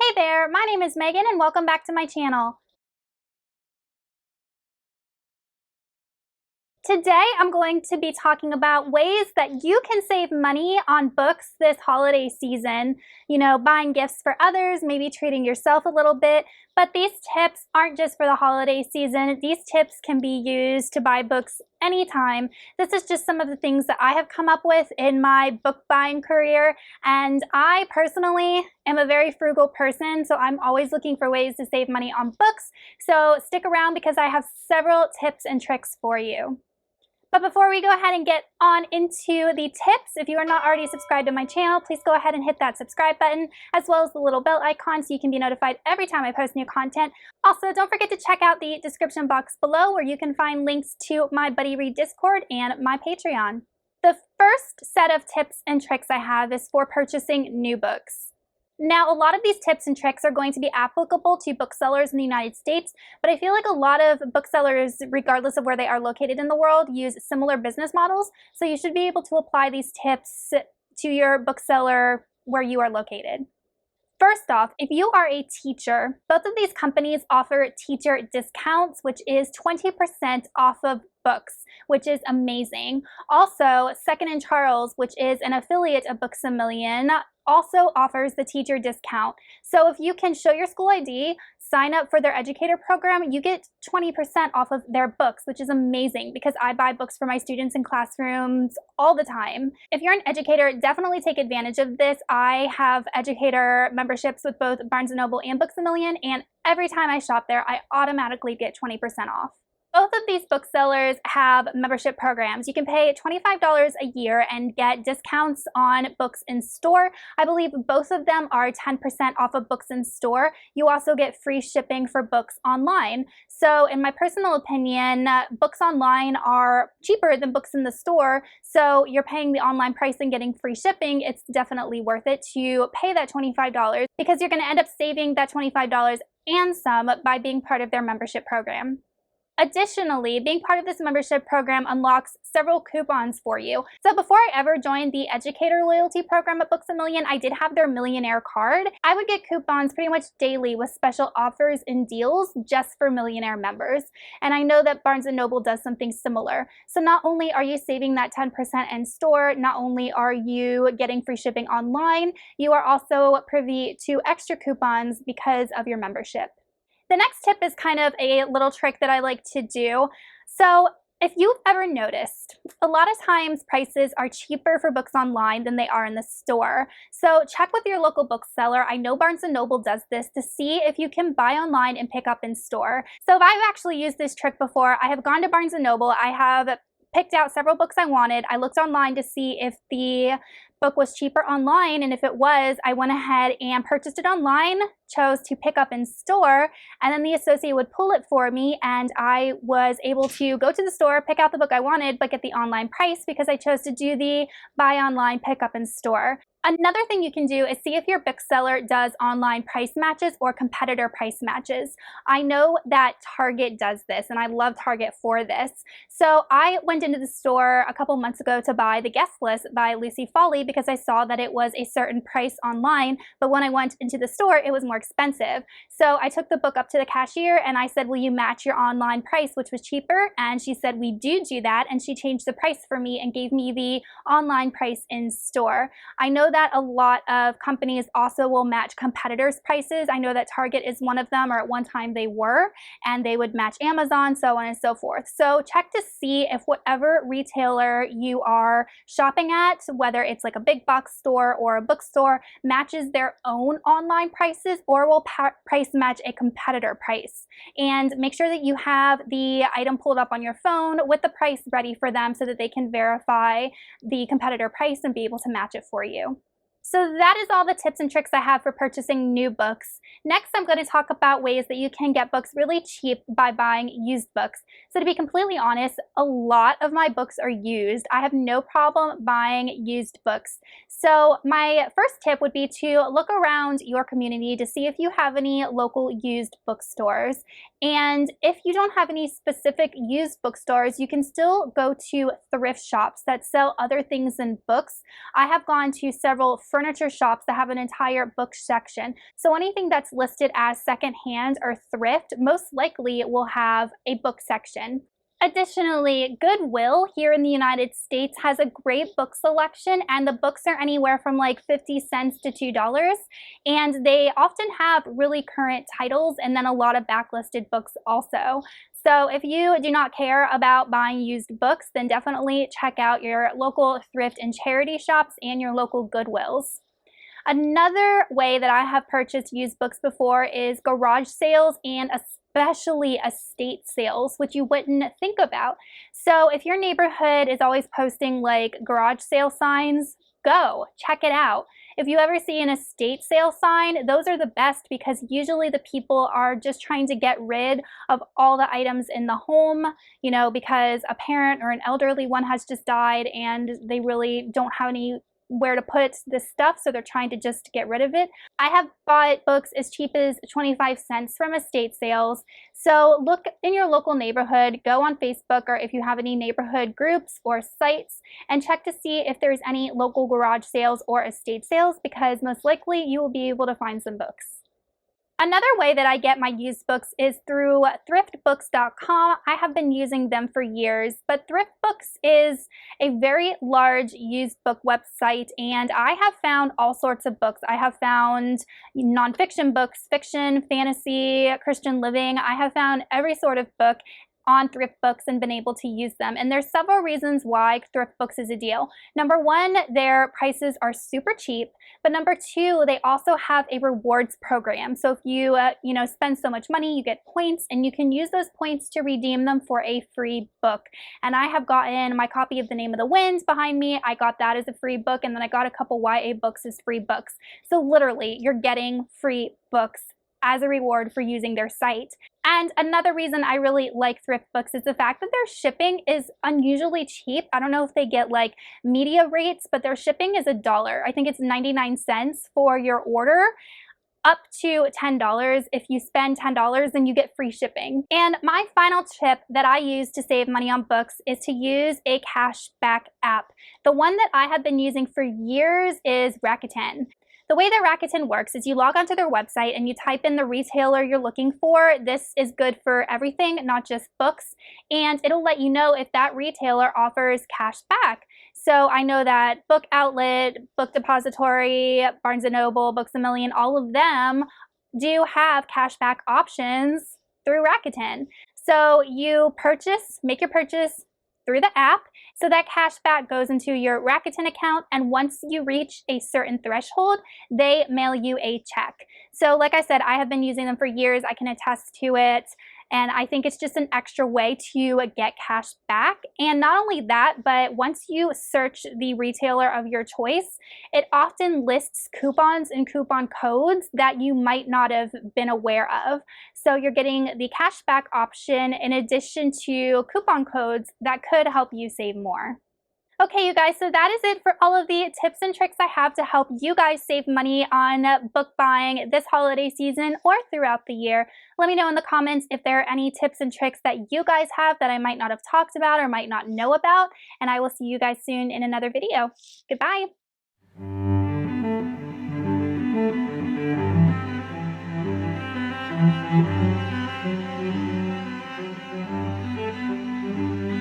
Hey there, my name is Megan and welcome back to my channel. Today I'm going to be talking about ways that you can save money on books this holiday season. You know, buying gifts for others, maybe treating yourself a little bit. But these tips aren't just for the holiday season. These tips can be used to buy books anytime. This is just some of the things that I have come up with in my book buying career. And I personally am a very frugal person, so I'm always looking for ways to save money on books. So stick around because I have several tips and tricks for you. But before we go ahead and get on into the tips, if you are not already subscribed to my channel, please go ahead and hit that subscribe button, as well as the little bell icon so you can be notified every time I post new content. Also, don't forget to check out the description box below where you can find links to my Buddy Read Discord and my Patreon. The first set of tips and tricks I have is for purchasing new books. Now, a lot of these tips and tricks are going to be applicable to booksellers in the United States, but I feel like a lot of booksellers, regardless of where they are located in the world, use similar business models, so you should be able to apply these tips to your bookseller where you are located. First off, if you are a teacher, both of these companies offer teacher discounts, which is 20% off of books, which is amazing. Also, Second & Charles, which is an affiliate of Books A Million, also offers the teacher discount. So if you can show your school ID, sign up for their educator program, you get 20% off of their books, which is amazing because I buy books for my students in classrooms all the time. If you're an educator, definitely take advantage of this. I have educator memberships with both Barnes & Noble and Books A Million, and every time I shop there, I automatically get 20% off. Both of these booksellers have membership programs. You can pay $25 a year and get discounts on books in store. I believe both of them are 10% off of books in store. You also get free shipping for books online. So in my personal opinion, books online are cheaper than books in the store. So you're paying the online price and getting free shipping. It's definitely worth it to pay that $25 because you're going to end up saving that $25 and some by being part of their membership program. Additionally, being part of this membership program unlocks several coupons for you. So before I ever joined the educator loyalty program at Books A Million, I did have their Millionaire card. I would get coupons pretty much daily with special offers and deals just for Millionaire members. And I know that Barnes & Noble does something similar. So not only are you saving that 10% in store, not only are you getting free shipping online, you are also privy to extra coupons because of your membership. The next tip is kind of a little trick that I like to do. So if you've ever noticed, a lot of times prices are cheaper for books online than they are in the store. So check with your local bookseller. I know Barnes & Noble does this to see if you can buy online and pick up in store. So if I've actually used this trick before, I have gone to Barnes & Noble. I have picked out several books I wanted. I looked online to see if the book was cheaper online, and if it was, I went ahead and purchased it online, chose to pick up in store, and then the associate would pull it for me, and I was able to go to the store, pick out the book I wanted, but get the online price because I chose to do the buy online, pick up in store. Another thing you can do is see if your bookseller does online price matches or competitor price matches. I know that Target does this, and I love Target for this. So I went into the store a couple months ago to buy The Guest List by Lucy Foley because I saw that it was a certain price online, but when I went into the store, it was more expensive. So I took the book up to the cashier and I said, will you match your online price, which was cheaper? And she said, we do that, and she changed the price for me and gave me the online price in store. I know that a lot of companies also will match competitors' prices. I know that Target is one of them, or at one time they were, and they would match Amazon, so on and so forth. So check to see if whatever retailer you are shopping at, whether it's like a big box store or a bookstore, matches their own online prices or will price match a competitor price. And make sure that you have the item pulled up on your phone with the price ready for them so that they can verify the competitor price and be able to match it for you. So that is all the tips and tricks I have for purchasing new books. Next, I'm going to talk about ways that you can get books really cheap by buying used books. So to be completely honest, a lot of my books are used. I have no problem buying used books. So my first tip would be to look around your community to see if you have any local used bookstores. And if you don't have any specific used bookstores, you can still go to thrift shops that sell other things than books. I have gone to several furniture shops that have an entire book section. So anything that's listed as secondhand or thrift most likely will have a book section. Additionally, Goodwill here in the United States has a great book selection, and the books are anywhere from like 50 cents to $2, and they often have really current titles and then a lot of backlisted books also. So if you do not care about buying used books, then definitely check out your local thrift and charity shops and your local Goodwills. Another way that I have purchased used books before is garage sales and especially estate sales, which you wouldn't think about. So if your neighborhood is always posting like garage sale signs, go check it out. If you ever see an estate sale sign, those are the best because usually the people are just trying to get rid of all the items in the home, you know, because a parent or an elderly one has just died and they really don't have where to put this stuff, so they're trying to just get rid of it. I have bought books as cheap as 25 cents from estate sales. So look in your local neighborhood, go on Facebook, or if you have any neighborhood groups or sites, and check to see if there's any local garage sales or estate sales, because most likely you will be able to find some books. Another way that I get my used books is through thriftbooks.com. I have been using them for years, but Thrift Books is a very large used book website, and I have found all sorts of books. I have found nonfiction books, fiction, fantasy, Christian living. I have found every sort of book on Thrift Books and been able to use them. And there's several reasons why Thrift Books is a deal. Number one, their prices are super cheap, but number two, they also have a rewards program. So if you spend so much money, you get points, and you can use those points to redeem them for a free book. And I have gotten my copy of The Name of the Wind behind me. I got that as a free book, and then I got a couple YA books as free books. So literally, you're getting free books as a reward for using their site. And another reason I really like Thrift Books is the fact that their shipping is unusually cheap. I don't know if they get like media rates, but their shipping is $1. I think it's 99 cents for your order, up to $10. If you spend $10, then you get free shipping. And my final tip that I use to save money on books is to use a cashback app. The one that I have been using for years is Rakuten. The way that Rakuten works is you log onto their website and you type in the retailer you're looking for. This is good for everything, not just books, and it'll let you know if that retailer offers cash back. So I know that Book Outlet, Book Depository, Barnes & Noble, Books A Million, all of them do have cashback options through Rakuten. So you make your purchase through the app, so that cash back goes into your Rakuten account, and once you reach a certain threshold, they mail you a check. So like I said, I have been using them for years. I can attest to it, and I think it's just an extra way to get cash back. And not only that, but once you search the retailer of your choice, it often lists coupons and coupon codes that you might not have been aware of. So you're getting the cashback option in addition to coupon codes that could help you save more. Okay, you guys, so that is it for all of the tips and tricks I have to help you guys save money on book buying this holiday season or throughout the year. Let me know in the comments if there are any tips and tricks that you guys have that I might not have talked about or might not know about, and I will see you guys soon in another video. Goodbye.